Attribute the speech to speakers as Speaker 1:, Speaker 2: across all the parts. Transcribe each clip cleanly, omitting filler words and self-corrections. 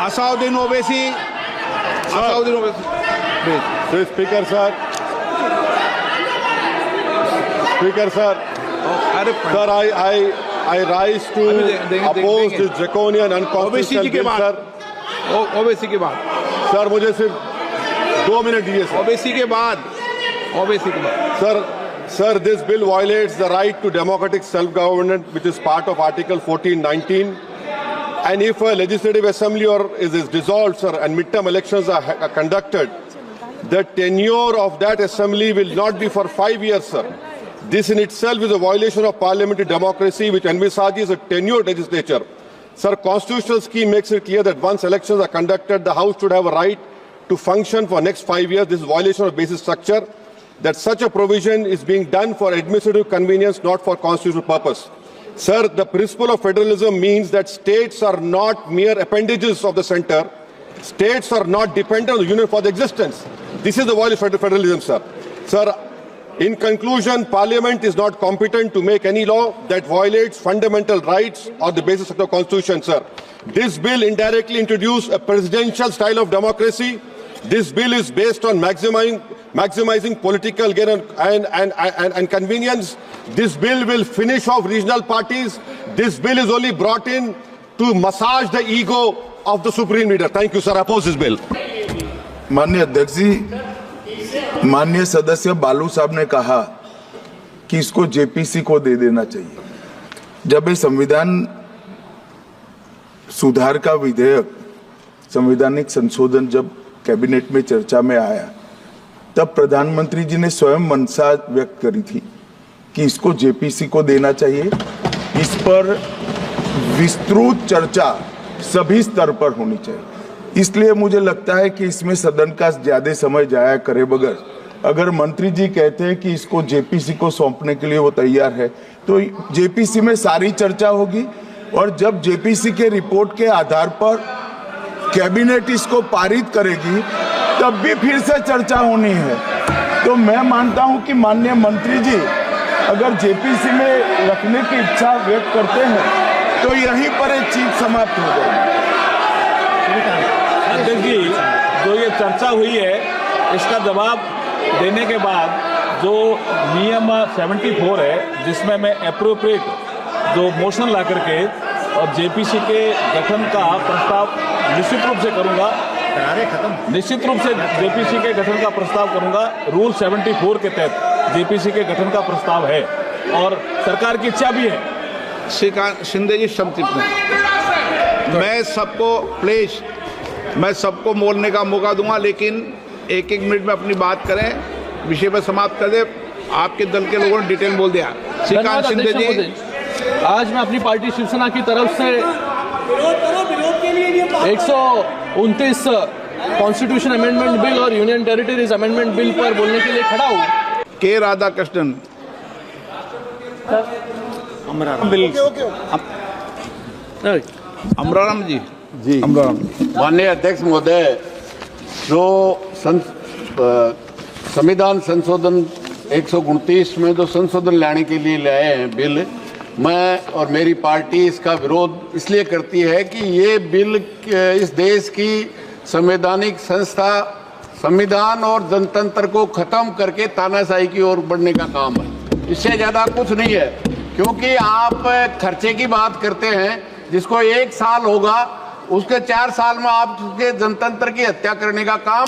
Speaker 1: Asauddin Owaisi. Asauddin Owaisi.
Speaker 2: Please. Speaker sir. Speaker sir. Sir, I rise to oppose this draconian unconstitutional bill, sir.
Speaker 1: Owaisi के बाद
Speaker 2: sir मुझे सिर्फ 2 minute दीजिए sir.
Speaker 1: Owaisi के बाद
Speaker 2: Sir, this bill violates the right to democratic self-government, which is part of Article 1419. And if a legislative assembly is dissolved, sir, and midterm elections are conducted, the tenure of that assembly will not be for 5 years, sir. This in itself is a violation of parliamentary democracy, which envisages a tenured legislature. Sir, constitutional scheme makes it clear that once elections are conducted, the House should have a right to function for next 5 years. This is a violation of basic structure. That such a provision is being done for administrative convenience, not for constitutional purpose. Sir, the principle of federalism means that states are not mere appendages of the center. States are not dependent on the union for the existence. This is the violation of federalism, sir. Sir, in conclusion, Parliament is not competent to make any law that violates fundamental rights or the basis of the Constitution, sir. This bill indirectly introduced a presidential style of democracy. This bill is based on maximizing political gain and convenience. This bill will finish off regional parties. This bill is only brought in to massage the ego of the supreme leader. Thank you, sir. I oppose this bill.
Speaker 3: माननीय अध्यक्ष जी, माननीय सदस्य बालू साहब ने कहा कि इसको जेपीसी को दे देना चाहिए. जब ये संविधान सुधार का विधेयक, संवैधानिक संशोधन जब कैबिनेट में चर्चा में आया, तब प्रधानमंत्री जी ने स्वयं मंशा व्यक्त करी थी कि इसको जेपीसी को देना चाहिए. इस पर विस्तृत चर्चा सभी स्तर पर होनी चाहिए. इसलिए मुझे लगता है कि इसमें सदन का ज्यादा समय जाया करे बगैर, अगर मंत्री जी कहते हैं कि इसको जेपीसी को सौंपने के लिए वो तैयार है, तो जेपीसी में सारी चर्चा होगी और जब जेपीसी के रिपोर्ट के आधार पर कैबिनेट इसको पारित करेगी तब भी फिर से चर्चा होनी है. तो मैं मानता हूं कि माननीय मंत्री जी अगर जेपीसी में रखने की इच्छा व्यक्त करते हैं तो यहीं पर एक चीज समाप्त हो जाएगी.
Speaker 4: अध्यक्ष जी, जो ये चर्चा हुई है इसका जवाब देने के बाद जो नियम 74 है, जिसमें मैं एप्रोप्रिएट जो मोशन ला करके और जेपीसी के गठन का प्रस्ताव निश्चित रूप से करूंगा, निश्चित रूप से जेपीसी के गठन का प्रस्ताव करूंगा. रूल 74 के तहत जेपीसी के गठन का प्रस्ताव है और सरकार की इच्छा भी है.
Speaker 1: श्रीकांत शिंदे जी संतृप्त हैं. मैं सबको बोलने का मौका दूंगा, लेकिन 1-1 मिनट में अपनी बात करें, विषय पर समाप्त कर दे. आपके दल के लोगों ने डिटेल बोल दिया. श्रीकांत शिंदे जी,
Speaker 5: आज मैं अपनी पार्टी शिवसेना की तरफ से 129 कॉन्स्टिट्यूशन अमेंडमेंट बिल और यूनियन टेरिटरीज अमेंडमेंट बिल पर बोलने के लिए खड़ा हूँ.
Speaker 1: के राधाकृष्णन. अमराराम जी.
Speaker 6: माननीय अध्यक्ष महोदय, जो संविधान संशोधन 129 में जो संशोधन लाने के लिए लाए हैं बिल, मैं और मेरी पार्टी इसका विरोध इसलिए करती है कि ये बिल इस देश की संवैधानिक संस्था, संविधान और जनतंत्र को खत्म करके तानाशाही की ओर बढ़ने का काम है. इससे ज़्यादा कुछ नहीं है. क्योंकि आप खर्चे की बात करते हैं, जिसको 1 साल होगा उसके 4 साल में आपके जनतंत्र की हत्या करने का काम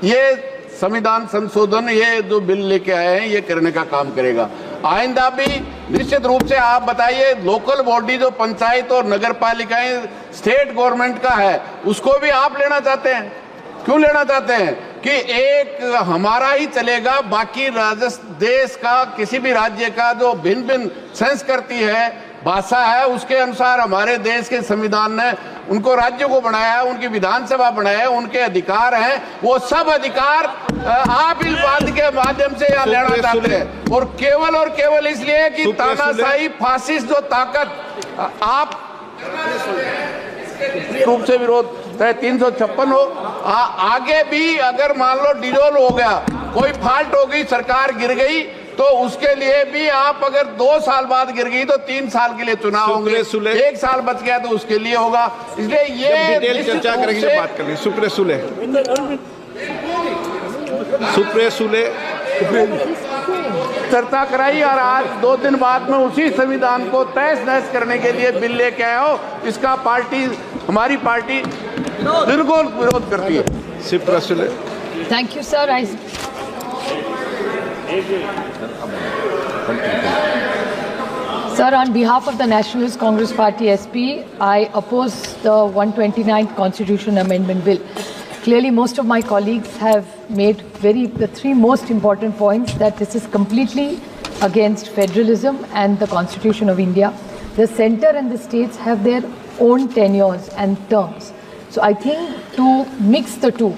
Speaker 6: ये संविधान संशोधन, ये जो बिल लेके आए हैं, ये करने का काम करेगा. आइंदा भी निश्चित रूप से आप बताइए, लोकल बॉडी जो पंचायत और नगर पालिकाएं स्टेट गवर्नमेंट का है, उसको भी आप लेना चाहते हैं. क्यों लेना चाहते हैं कि एक हमारा ही चलेगा, बाकी देश का किसी भी राज्य का जो भिन्न भिन्न संस्कृति है, भाषा है, उसके अनुसार हमारे देश के संविधान ने उनको राज्यों को बनाया है, उनकी विधानसभा बनाया है, उनके अधिकार हैं. वो सब अधिकार आप इस बात के माध्यम से यहाँ लेना चाहते हैं, और केवल इसलिए कि तानाशाही फासिस्ट जो ताकत आप रूप से विरोध चाहे 356 हो, आगे भी अगर मान लो डिजोल्व हो गया, कोई फॉल्ट हो गई, सरकार गिर गई, तो उसके लिए भी आप अगर 2 साल बाद गिर गई तो 3 साल के लिए चुनाव होंगे, 1 साल बच गया तो उसके लिए होगा। इसलिए ये
Speaker 1: डिटेल चर्चा करेंगे, बात करेंगे। सुप्रिया सुले
Speaker 6: चर्चा कराई और आज 2 दिन बाद में उसी संविधान को तहस नहस करने के लिए बिल लेके आए हो। इसका हमारी पार्टी बिल्कुल विरोध करती है।
Speaker 1: Supriya Sule.
Speaker 7: Thank you, sir. Sir, on behalf of the Nationalist Congress Party SP, I oppose the 129th Constitution Amendment Bill. Clearly, most of my colleagues have made the 3 most important points, that this is completely against federalism and the Constitution of India. The centre and the states have their own tenures and terms. So I think to mix the two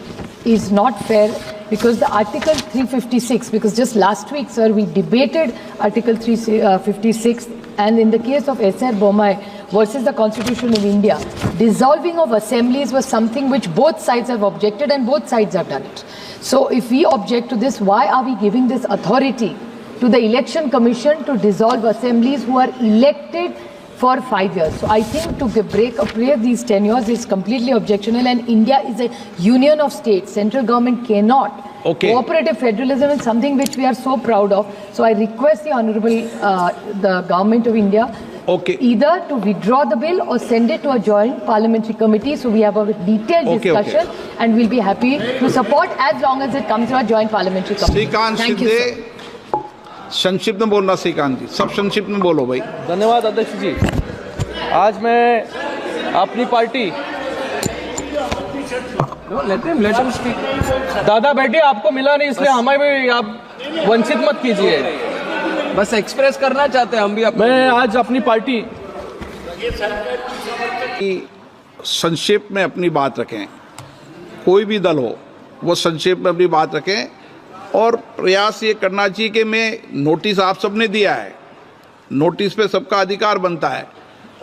Speaker 7: is not fair, because the Article 356, because just last week, sir, we debated Article 356, and in the case of S.R. Bommai versus the Constitution of India, dissolving of assemblies was something which both sides have objected and both sides have done it. So if we object to this, why are we giving this authority to the Election Commission to dissolve assemblies who are elected for 5 years? So I think to break these tenures is completely objectionable, and India is a union of states. Central government cannot. Cooperative federalism is something which we are so proud of. So I request the Honorable the Government of India either to withdraw the bill or send it to a joint parliamentary committee, so we have a detailed discussion, and we'll be happy to support as long as it comes to a joint parliamentary committee. Thank you, sir.
Speaker 1: संक्षिप्त में बोलना श्रीकांत जी, सब संक्षिप्त में बोलो भाई।
Speaker 5: धन्यवाद अध्यक्ष जी। आज मैं अपनी पार्टी दादा बेटी आपको मिला नहीं, इसलिए हमें भी आप वंचित मत कीजिए।
Speaker 8: बस एक्सप्रेस करना चाहते हैं हम भी।
Speaker 5: मैं आज अपनी पार्टी
Speaker 1: संक्षेप में अपनी बात रखें, कोई भी दल हो वो संक्षेप में अपनी बात रखें, और प्रयास ये करना चाहिए कि मैं नोटिस आप सबने दिया है, नोटिस पे सबका अधिकार बनता है,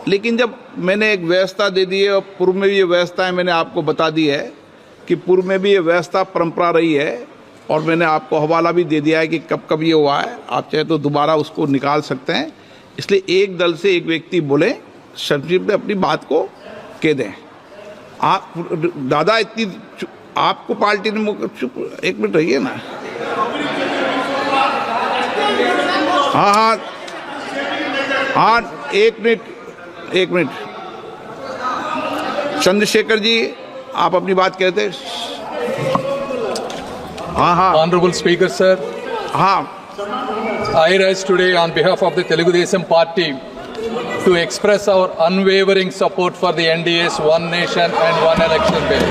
Speaker 1: लेकिन जब मैंने एक व्यवस्था दे दी है, और पूर्व में भी ये व्यवस्था है, मैंने आपको बता दी है कि पूर्व में भी ये व्यवस्था परंपरा रही है, और मैंने आपको हवाला भी दे दिया है कि कब कब ये हुआ है, आप चाहे तो दोबारा उसको निकाल सकते हैं। इसलिए एक दल से एक व्यक्ति बोले, संक्षिप्त में अपनी बात को कह दें। आप दादा इतनी आपको पार्टी ने चुप, 1 मिनट रहिए ना। हाँ, 1 मिनट। चंद्रशेखर जी, आप अपनी बात कहते। हाँ।
Speaker 9: Honorable Speaker, sir. I rise today on behalf of the Telugu Desam Party to express our unwavering support for the NDA's One Nation and One Election bill.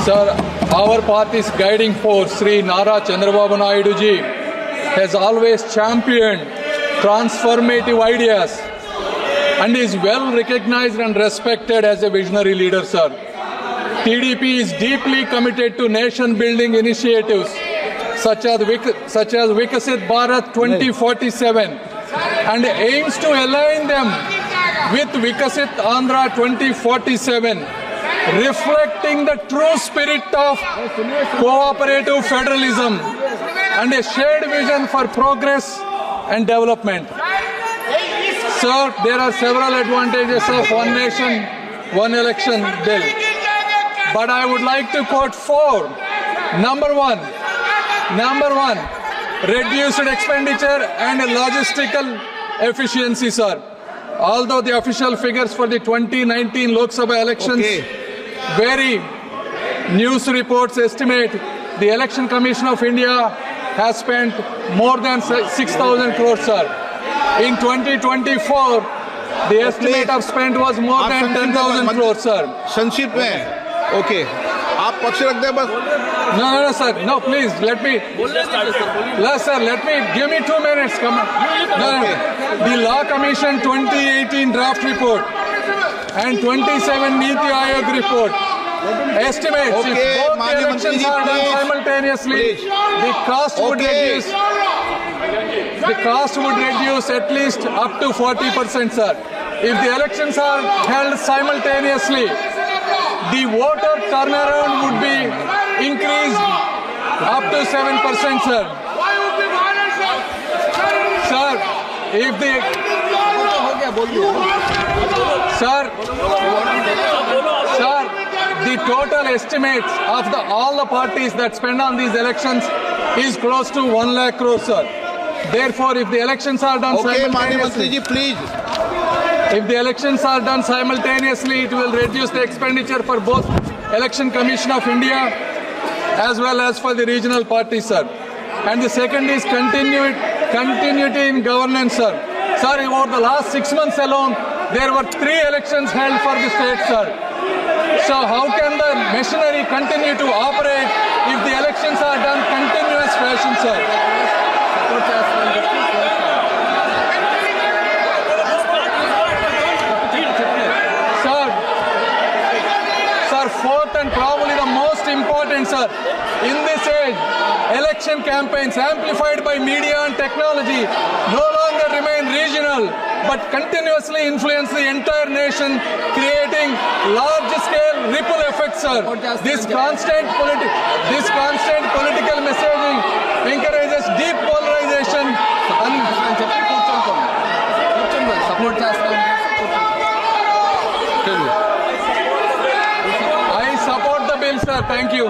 Speaker 9: Sir, our party's guiding force, Sri Nara Chandrababu Naidu ji, has always championed transformative ideas and is well recognized and respected as a visionary leader, sir. TDP is deeply committed to nation-building initiatives such as Vikasit Bharat 2047 and aims to align them with Vikasit Andhra 2047, reflecting the true spirit of cooperative federalism and a shared vision for progress and development. Sir, there are several advantages of One Nation, One Election bill, but I would like to quote 4. Number one, reduced expenditure and logistical efficiency, sir. Although the official figures for the 2019 Lok Sabha elections vary, news reports estimate the Election Commission of India has spent more than 6,000 crores, sir. In 2024, the estimate of spend was more than 10,000 crores, sir.
Speaker 1: संक्षिप्त में okay, आप पक्ष रखते हैं बस।
Speaker 9: No, sir. No, please, let me. Yes, sir, give me 2 minutes. Come on. No. The Law Commission 2018 draft report and 27 Niti Aayog report estimates if both the elections are done simultaneously, the cost would reduce at least up to 40%, sir. If the elections are held simultaneously, the voter turnaround would be increased up to 7%, sir. if the
Speaker 8: हो गया बोल दिया
Speaker 9: sir, the total estimates of all the parties that spend on these elections is close to 1 lakh crore, sir. Therefore, if the elections are done
Speaker 1: Okay, माननीय मंत्री
Speaker 9: simultaneously,
Speaker 1: ji, please.
Speaker 9: if the elections are done simultaneously, it will reduce the expenditure for both Election Commission of India as well as for the regional parties, sir. And the second is continuity in governance, sir. Sir, over the last 6 months alone, there were 3 elections held for the state, sir. So how can the machinery continue to operate if the elections are done continuous fashion, sir? Sir, fourth and probably the most important, sir, in this age, election campaigns amplified by media and technology no longer remain regional, but continuously influence the entire nation, creating large-scale ripple effects, sir. This constant political messaging encourages deep polarization and
Speaker 8: support చేస్తాం
Speaker 9: I support the bill, sir. Thank you.